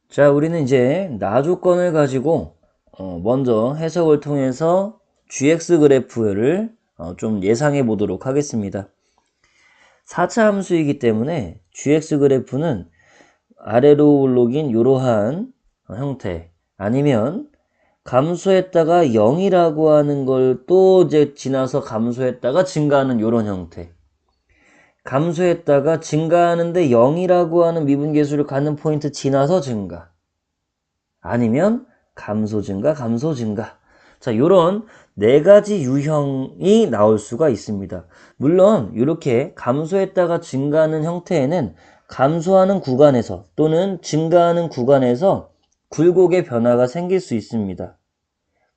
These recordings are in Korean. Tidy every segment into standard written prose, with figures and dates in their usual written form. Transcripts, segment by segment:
자, 우리는 이제 나 조건을 가지고 먼저 해석을 통해서 gx 그래프를 좀 예상해 보도록 하겠습니다. 4차 함수이기 때문에 gx 그래프는 아래로 올록인 이러한 형태, 아니면 감소했다가 0이라고 하는 걸 또 이제 지나서 감소했다가 증가하는 이런 형태, 감소했다가 증가하는데 0이라고 하는 미분계수를 갖는 포인트 지나서 증가, 아니면 감소 증가, 감소 증가. 자, 요런 네 가지 유형이 나올 수가 있습니다. 물론 이렇게 감소했다가 증가하는 형태에는 감소하는 구간에서 또는 증가하는 구간에서 굴곡의 변화가 생길 수 있습니다.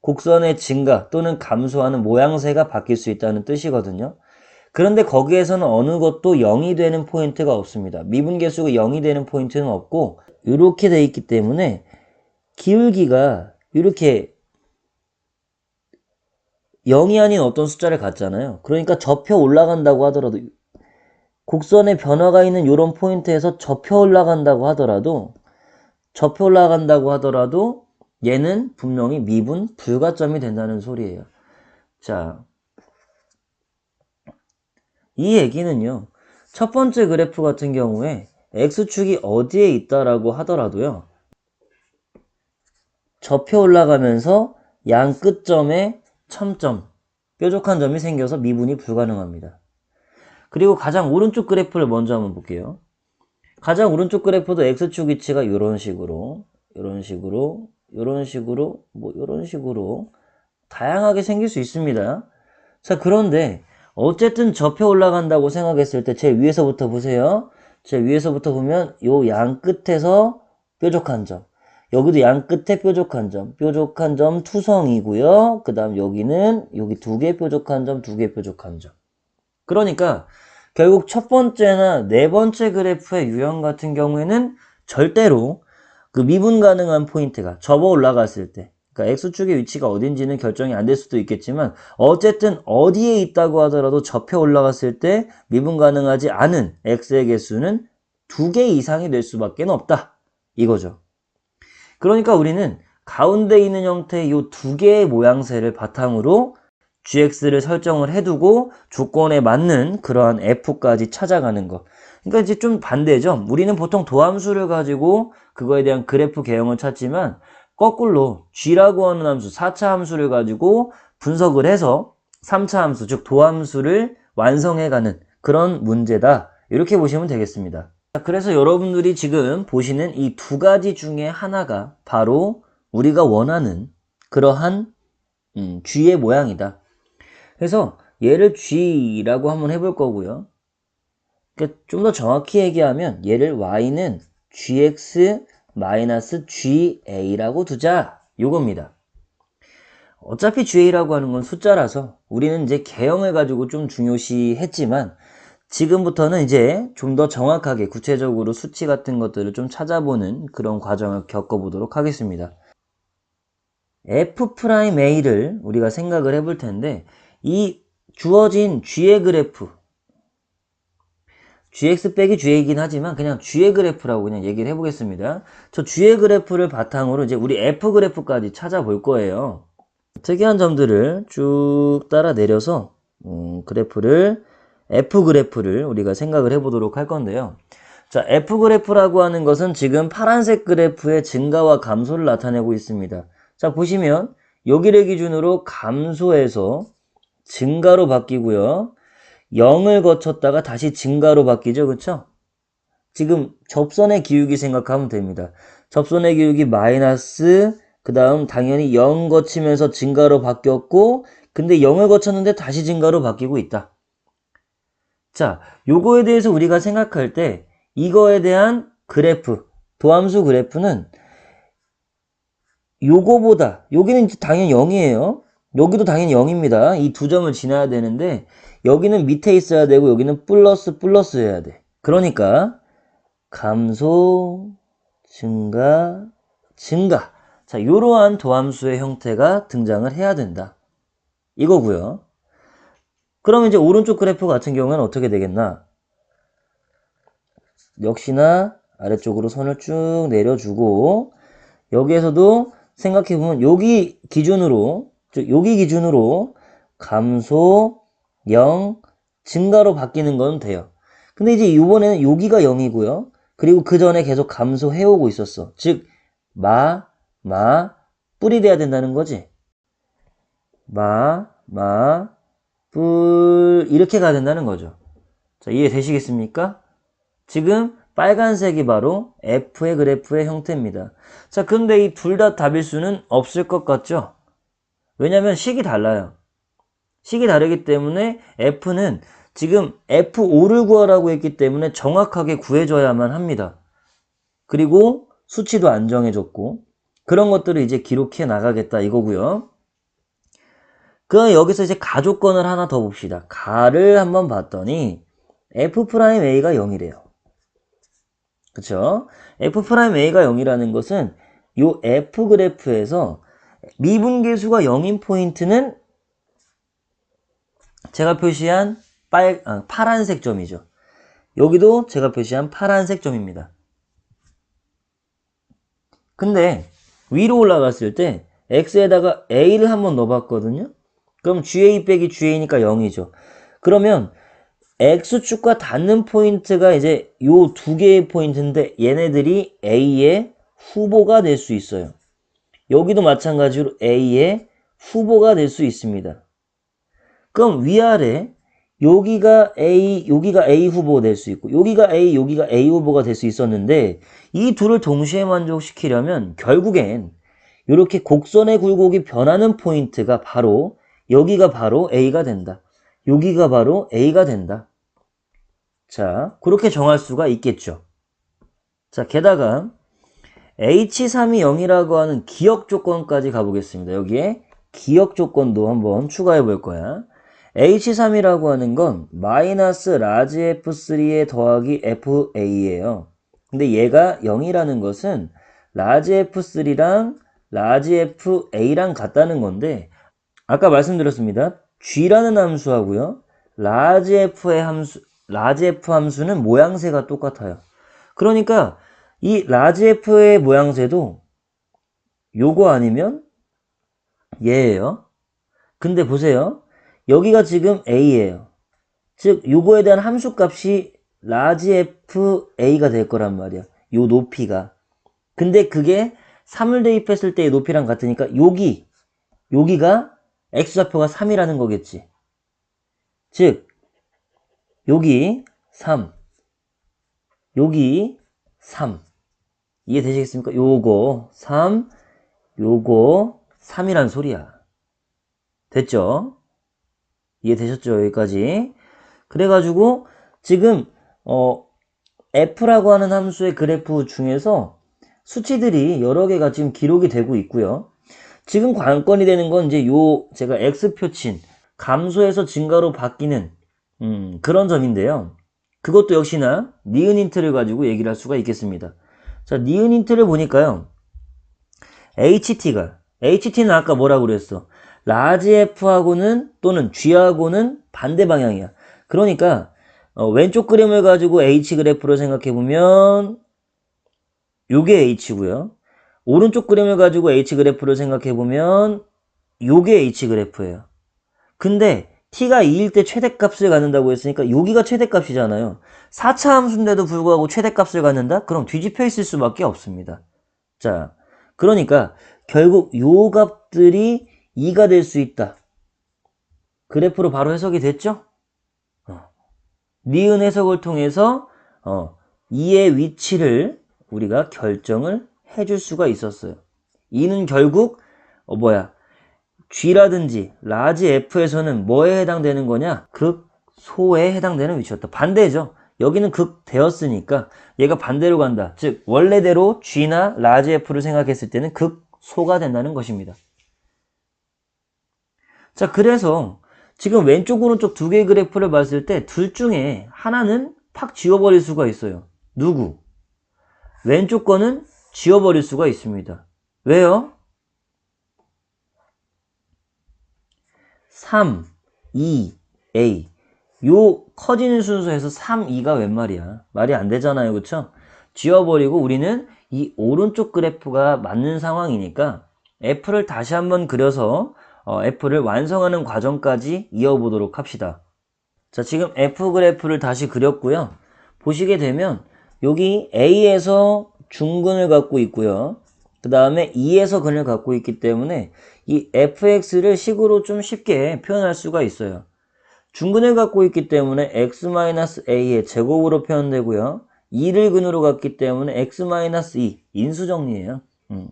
곡선의 증가 또는 감소하는 모양새가 바뀔 수 있다는 뜻이거든요. 그런데 거기에서는 어느 것도 0이 되는 포인트가 없습니다. 미분계수가 0이 되는 포인트는 없고 이렇게 돼 있기 때문에 기울기가 이렇게 0이 아닌 어떤 숫자를 갖잖아요. 그러니까 접혀 올라간다고 하더라도, 곡선의 변화가 있는 이런 포인트에서 접혀 올라간다고 하더라도 얘는 분명히 미분 불가점이 된다는 소리예요. 자, 이 얘기는요, 첫 번째 그래프 같은 경우에 x축이 어디에 있다라고 하더라도요, 접혀 올라가면서 양 끝점에 첨점, 뾰족한 점이 생겨서 미분이 불가능합니다. 그리고 가장 오른쪽 그래프를 먼저 한번 볼게요. 가장 오른쪽 그래프도 x축 위치가 이런 식으로 다양하게 생길 수 있습니다. 자, 그런데 어쨌든 접혀 올라간다고 생각했을 때 제 위에서부터 보세요. 제 위에서부터 보면 요 양 끝에서 뾰족한 점, 여기도 양 끝에 뾰족한 점 투성이고요. 그 다음 여기는 여기 두 개 뾰족한 점, 두 개 뾰족한 점. 그러니까 결국 첫 번째나 네 번째 그래프의 유형 같은 경우에는 절대로 그 미분 가능한 포인트가 접어 올라갔을 때, 그러니까 x축의 위치가 어딘지는 결정이 안 될 수도 있겠지만 어쨌든 어디에 있다고 하더라도 접혀 올라갔을 때 미분 가능하지 않은 x의 개수는 두 개 이상이 될 수밖에 없다, 이거죠. 그러니까 우리는 가운데 있는 형태의 이 두 개의 모양새를 바탕으로 gx를 설정을 해두고 조건에 맞는 그러한 f까지 찾아가는 것. 그러니까 이제 좀 반대죠. 우리는 보통 도함수를 가지고 그거에 대한 그래프 개형을 찾지만 거꾸로 g라고 하는 함수, 4차 함수를 가지고 분석을 해서 3차 함수, 즉 도함수를 완성해가는 그런 문제다, 이렇게 보시면 되겠습니다. 그래서 여러분들이 지금 보시는 이 두 가지 중에 하나가 바로 우리가 원하는 그러한 g의 모양이다. 그래서 얘를 g라고 한번 해볼 거고요. 그러니까 좀 더 정확히 얘기하면 얘를 y는 gx-ga라고 두자, 요겁니다. 어차피 ga라고 하는 건 숫자라서 우리는 이제 개형을 가지고 좀 중요시 했지만 지금부터는 이제 좀 더 정확하게 구체적으로 수치 같은 것들을 좀 찾아보는 그런 과정을 겪어보도록 하겠습니다. f'A를 우리가 생각을 해볼 텐데, 이 주어진 g의 그래프, gx 빼기 g이긴 하지만 그냥 g의 그래프라고 그냥 얘기를 해보겠습니다. 저 g의 그래프를 바탕으로 이제 우리 f 그래프까지 찾아볼 거예요. 특이한 점들을 쭉 따라 내려서 f 그래프를 우리가 생각을 해보도록 할 건데요. 자, f 그래프라고 하는 것은 지금 파란색 그래프의 증가와 감소를 나타내고 있습니다. 자, 보시면 여기를 기준으로 감소해서 증가로 바뀌고요. 0을 거쳤다가 다시 증가로 바뀌죠. 그쵸? 지금 접선의 기울기 생각하면 됩니다. 접선의 기울기 마이너스, 그 다음 당연히 0 거치면서 증가로 바뀌었고, 근데 0을 거쳤는데 다시 증가로 바뀌고 있다. 자, 요거에 대해서 우리가 생각할 때 이거에 대한 그래프, 도함수 그래프는 요거보다, 여기는 당연히 0이에요. 여기도 당연히 0입니다. 이 두 점을 지나야 되는데 여기는 밑에 있어야 되고 여기는 플러스 해야 돼. 그러니까 감소, 증가, 증가. 자, 요러한 도함수의 형태가 등장을 해야 된다, 이거고요. 그럼 이제 오른쪽 그래프 같은 경우는 어떻게 되겠나? 역시나 아래쪽으로 선을 쭉 내려주고 여기에서도 생각해보면 여기 기준으로 감소 0 증가로 바뀌는 건 돼요. 근데 이제 이번에는 여기가 0이고요. 그리고 그 전에 계속 감소해오고 있었어. 즉 뿔이 돼야 된다는 거지. 뿔 이렇게 가야 된다는 거죠. 자, 이해되시겠습니까? 지금 빨간색이 바로 F의 그래프의 형태입니다. 자, 근데 이 둘 다 답일 수는 없을 것 같죠? 왜냐면 식이 달라요. 식이 다르기 때문에 F는 지금 F5를 구하라고 했기 때문에 정확하게 구해줘야만 합니다. 그리고 수치도 안 정해졌고 그런 것들을 이제 기록해 나가겠다 이거고요. 그럼 여기서 이제 가조건을 하나 더 봅시다. 가를 한번 봤더니 F'A가 0이래요. 그쵸? F'A가 0이라는 것은 요 F 그래프에서 미분계수가 0인 포인트는 제가 표시한 파란색 점이죠. 여기도 제가 표시한 파란색 점입니다. 근데 위로 올라갔을 때 x에다가 a를 한번 넣어봤거든요. 그럼 ga 빼기 ga니까 0이죠. 그러면 x축과 닿는 포인트가 이제 요 두 개의 포인트인데 얘네들이 a의 후보가 될 수 있어요. 여기도 마찬가지로 a의 후보가 될 수 있습니다. 그럼 위아래 여기가 A 후보가 될 수 있고 여기가 A 후보가 될 수 있었는데 이 둘을 동시에 만족시키려면 결국엔 이렇게 곡선의 굴곡이 변하는 포인트가 바로 여기가 바로 A가 된다. 여기가 바로 A가 된다. 자, 그렇게 정할 수가 있겠죠. 자, 게다가 H3이 0이라고 하는 기억 조건까지 가보겠습니다. 여기에 기억 조건도 한번 추가해 볼 거야. H3이라고 하는 건 마이너스 라지 F3에 더하기 FA예요. 근데 얘가 0이라는 것은 라지 F3랑 라지 FA랑 같다는 건데 아까 말씀드렸습니다. G라는 함수하고요. 라지 F 함수는 모양새가 똑같아요. 그러니까 이 라지 F의 모양새도 요거 아니면 얘예요. 근데 보세요. 여기가 지금 A예요. 즉 요거에 대한 함수값이 라지 FA가 될 거란 말이야. 요 높이가. 근데 그게 3을 대입했을 때의 높이랑 같으니까 여기가 x좌표가 3이라는 거겠지. 즉 여기 3 여기 3 이해되시겠습니까? 요거 3 요거 3이란 소리야. 됐죠? 이해되셨죠? 여기까지. 그래가지고 지금 F라고 하는 함수의 그래프 중에서 수치들이 여러 개가 지금 기록이 되고 있고요. 지금 관건이 되는 건 이제 제가 X표친 감소에서 증가로 바뀌는 그런 점인데요. 그것도 역시나 니은 힌트를 가지고 얘기를 할 수가 있겠습니다. 자, 니은 힌트를 보니까요. HT는 아까 뭐라고 그랬어? 라지 F하고는 또는 G하고는 반대 방향이야. 그러니까 왼쪽 그림을 가지고 H 그래프로 생각해보면 요게 H고요. 오른쪽 그림을 가지고 H 그래프를 생각해보면 요게 H 그래프예요. 근데 t가 2일 때 최대값을 갖는다고 했으니까 여기가 최대값이잖아요. 4차 함수인데도 불구하고 최대값을 갖는다? 그럼 뒤집혀 있을 수밖에 없습니다. 자, 그러니까 결국 요 값들이 2가 될 수 있다. 그래프로 바로 해석이 됐죠? 니은 해석을 통해서 2의 위치를 우리가 결정을 해줄 수가 있었어요. 2는 결국 G라든지 라지 F에서는 뭐에 해당되는 거냐? 극소에 해당되는 위치였다. 반대죠. 여기는 극대였으니까 얘가 반대로 간다. 즉 원래대로 G나 라지 F를 생각했을 때는 극소가 된다는 것입니다. 자, 그래서 지금 왼쪽 오른쪽 두 개의 그래프를 봤을 때 둘 중에 하나는 팍 지워버릴 수가 있어요. 누구? 왼쪽 거는 지워버릴 수가 있습니다. 왜요? 3, 2, A 요 커지는 순서에서 3, 2가 웬 말이야? 말이 안 되잖아요. 그쵸? 지워버리고 우리는 이 오른쪽 그래프가 맞는 상황이니까 f를 다시 한번 그려서 f를 완성하는 과정까지 이어보도록 합시다. 자, 지금 f 그래프를 다시 그렸고요. 보시게 되면 여기 A에서 중근을 갖고 있고요. 그 다음에 E에서 근을 갖고 있기 때문에 이 fx를 식으로 좀 쉽게 표현할 수가 있어요. 중근을 갖고 있기 때문에 x-a의 제곱으로 표현되고요. 2를 근으로 갖기 때문에 x-2 인수정리예요.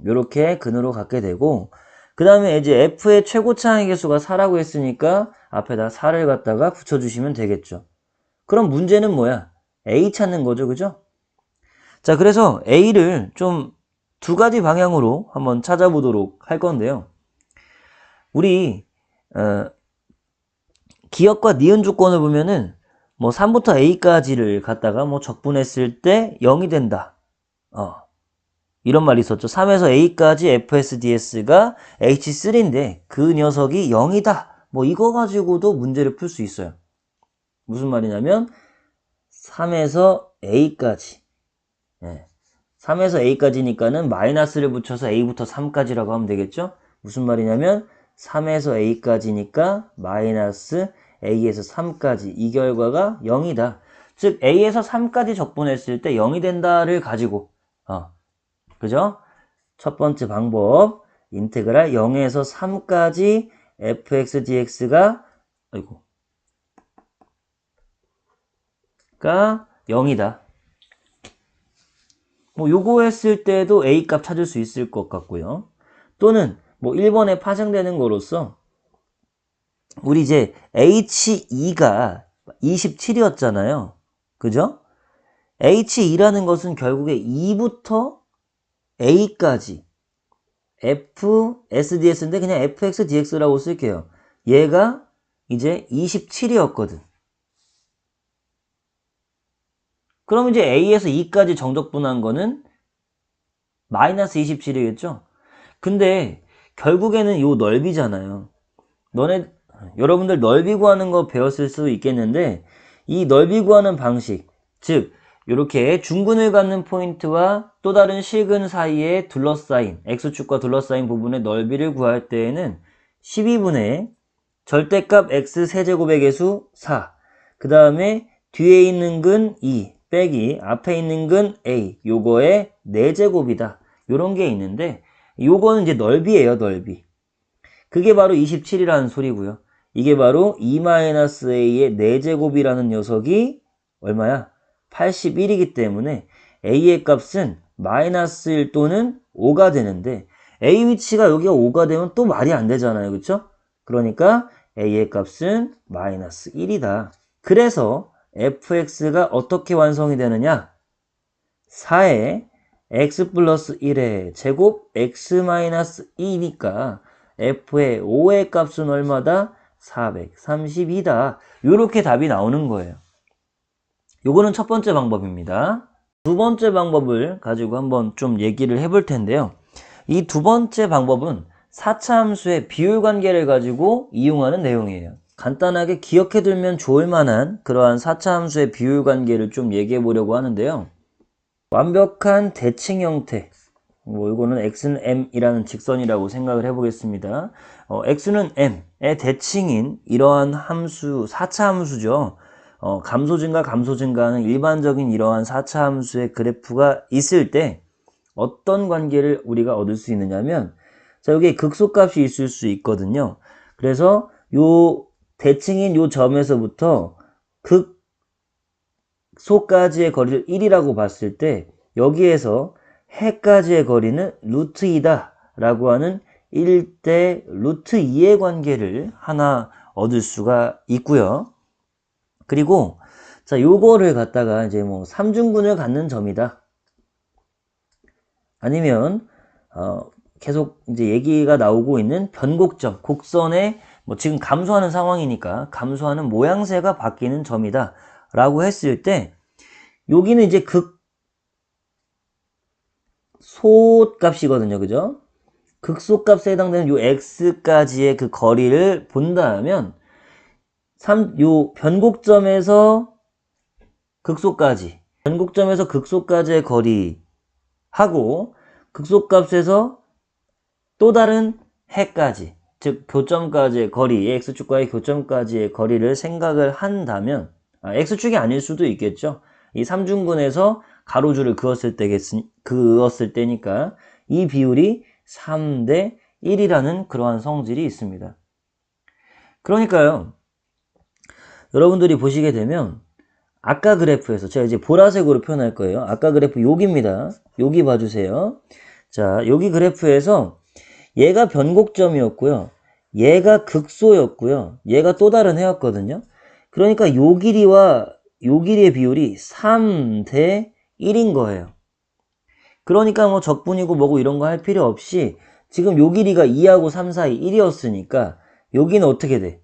이렇게 근으로 갖게 되고 그 다음에 이제 f의 최고차항의 개수가 4라고 했으니까 앞에다 4를 갖다가 붙여주시면 되겠죠. 그럼 문제는 뭐야? a 찾는 거죠, 그죠? 자, 그래서 a를 좀 두 가지 방향으로 한번 찾아보도록 할 건데요. 우리 기역과 니은 조건을 보면은 뭐 3부터 a까지를 갖다가 뭐 적분했을 때 0이 된다. 이런 말이 있었죠. 3에서 a까지 fsds가 h3인데 그 녀석이 0이다. 뭐 이거 가지고도 문제를 풀 수 있어요. 무슨 말이냐면 3에서 a까지 3에서 a까지니까는 마이너스를 붙여서 a부터 3까지라고 하면 되겠죠. 무슨 말이냐면 3에서 a까지니까 마이너스 a에서 3까지 이 결과가 0이다. 즉 a에서 3까지 적분했을 때 0이 된다를 가지고 그죠? 첫 번째 방법 인테그랄 0에서 3까지 fx dx가 0이다. 뭐 요거 했을 때도 a 값 찾을 수 있을 것 같고요. 또는 뭐 1번에 파생되는 거로서 우리 이제 H2가 27이었잖아요. 그죠? H2라는 것은 결국에 2부터 A까지 FSDS인데 그냥 FXDX라고 쓸게요. 얘가 이제 27이었거든. 그럼 이제 A에서 2까지 정적분한 거는 마이너스 27이겠죠? 근데 결국에는 요 넓이잖아요. 여러분들 넓이 구하는 거 배웠을 수도 있겠는데 이 넓이 구하는 방식, 즉 이렇게 중근을 갖는 포인트와 또 다른 실근 사이에 둘러싸인 x축과 둘러싸인 부분의 넓이를 구할 때에는 12분의 절대값 x 세제곱의 개수 4, 그 다음에 뒤에 있는 근 2 빼기 앞에 있는 근 a, 요거의 4제곱이다. 요런 게 있는데 요거는 이제 넓이에요, 넓이. 그게 바로 27이라는 소리고요. 이게 바로 2-a의 4제곱이라는 녀석이 얼마야? 81이기 때문에 a의 값은 마이너스 1 또는 5가 되는데 a 위치가 여기가 5가 되면 또 말이 안 되잖아요. 그쵸? 그러니까 a의 값은 마이너스 1이다. 그래서 fx가 어떻게 완성이 되느냐? 4의 x 플러스 1의 제곱 x 마이너스 2니까 f의 5의 값은 얼마다? 432다. 이렇게 답이 나오는 거예요. 요거는 첫 번째 방법입니다. 두 번째 방법을 가지고 한번 좀 얘기를 해볼 텐데요. 이 두 번째 방법은 4차 함수의 비율 관계를 가지고 이용하는 내용이에요. 간단하게 기억해두면 좋을 만한 그러한 4차 함수의 비율 관계를 좀 얘기해 보려고 하는데요. 완벽한 대칭 형태, 이거는 x는 m이라는 직선이라고 생각을 해보겠습니다. x는 m의 대칭인 이러한 함수, 4차 함수죠. 감소 증가, 감소 증가하는 일반적인 이러한 4차 함수의 그래프가 있을 때 어떤 관계를 우리가 얻을 수 있느냐면, 자, 여기 극소값이 있을 수 있거든요. 그래서 요 대칭인 요 점에서부터 극소까지의 거리를 1이라고 봤을 때 여기에서 해까지의 거리는 루트 2다 라고 하는 1대 루트 2의 관계를 하나 얻을 수가 있고요. 그리고 자, 요거를 갖다가 이제 뭐 삼중근을 갖는 점이다. 아니면 계속 이제 얘기가 나오고 있는 변곡점, 곡선의 뭐 지금 감소하는 상황이니까 감소하는 모양새가 바뀌는 점이다 라고 했을 때 여기는 이제 극소값이거든요. 그죠? 극소값에 해당되는 요 x까지의 그 거리를 본다면 요 변곡점에서 극소까지 변곡점에서 극소까지의 거리하고 극소값에서 또 다른 해까지, 즉 교점까지의 거리, x축과의 교점까지의 거리를 생각을 한다면 x축이 아닐 수도 있겠죠. 이 삼중근에서 가로줄을 그었을 때니까 이 비율이 3대 1이라는 그러한 성질이 있습니다. 그러니까요, 여러분들이 보시게 되면 아까 그래프에서 제가 이제 보라색으로 표현할 거예요. 아까 그래프 여기입니다. 여기 봐주세요. 자, 여기 그래프에서 얘가 변곡점이었고요. 얘가 극소였고요. 얘가 또 다른 해였거든요. 그러니까 요 길이와 요 길이의 비율이 3대 1인 거예요. 그러니까 뭐 적분이고 뭐고 이런 거 할 필요 없이 지금 요 길이가 2하고 3 사이 1이었으니까 여기는 어떻게 돼?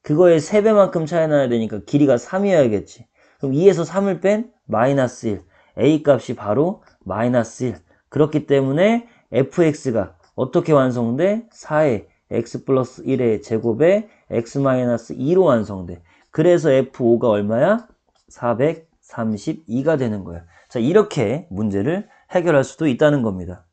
그거의 3배만큼 차이 나야 되니까 길이가 3이어야겠지. 그럼 2에서 3을 뺀 마이너스 1. a 값이 바로 마이너스 1. 그렇기 때문에 fx가 어떻게 완성돼? 4의 x 플러스 1의 제곱에 x 마이너스 2로 완성돼. 그래서 f5가 얼마야? 432가 되는 거야. 자, 이렇게 문제를 해결할 수도 있다는 겁니다.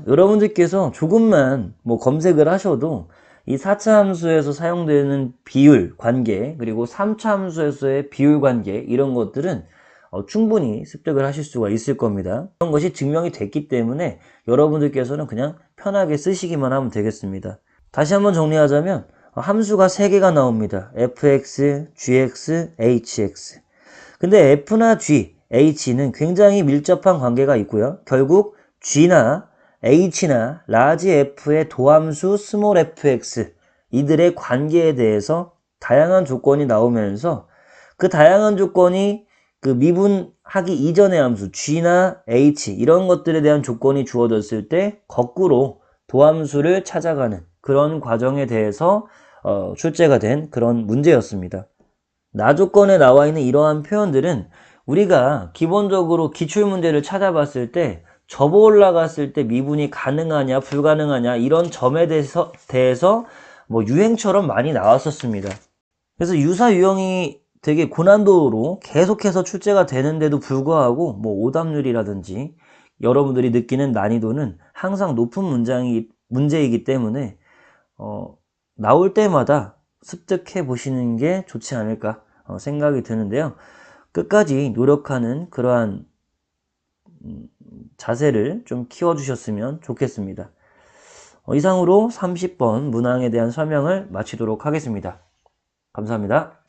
여러분들께서 조금만 뭐 검색을 하셔도 이 4차 함수에서 사용되는 비율 관계, 그리고 3차 함수에서의 비율 관계, 이런 것들은 충분히 습득을 하실 수가 있을 겁니다. 그런 것이 증명이 됐기 때문에 여러분들께서는 그냥 편하게 쓰시기만 하면 되겠습니다. 다시 한번 정리하자면 함수가 3개가 나옵니다. fx, gx, hx. 근데 f나 g, h는 굉장히 밀접한 관계가 있고요. 결국 g나 h나 라지 f의 도함수 스몰 fx, 이들의 관계에 대해서 다양한 조건이 나오면서 그 다양한 조건이 그 미분하기 이전의 함수 g나 h 이런 것들에 대한 조건이 주어졌을 때 거꾸로 도함수를 찾아가는 그런 과정에 대해서 출제가 된 그런 문제였습니다. 나 조건에 나와 있는 이러한 표현들은 우리가 기본적으로 기출문제를 찾아봤을 때 접어 올라갔을 때 미분이 가능하냐 불가능하냐 이런 점에 대해서 뭐 유행처럼 많이 나왔었습니다. 그래서 유사 유형이 되게 고난도로 계속해서 출제가 되는데도 불구하고 뭐 오답률이라든지 여러분들이 느끼는 난이도는 항상 높은 문제이기 때문에 나올 때마다 습득해 보시는 게 좋지 않을까 생각이 드는데요. 끝까지 노력하는 그러한 자세를 좀 키워주셨으면 좋겠습니다. 이상으로 30번 문항에 대한 설명을 마치도록 하겠습니다. 감사합니다.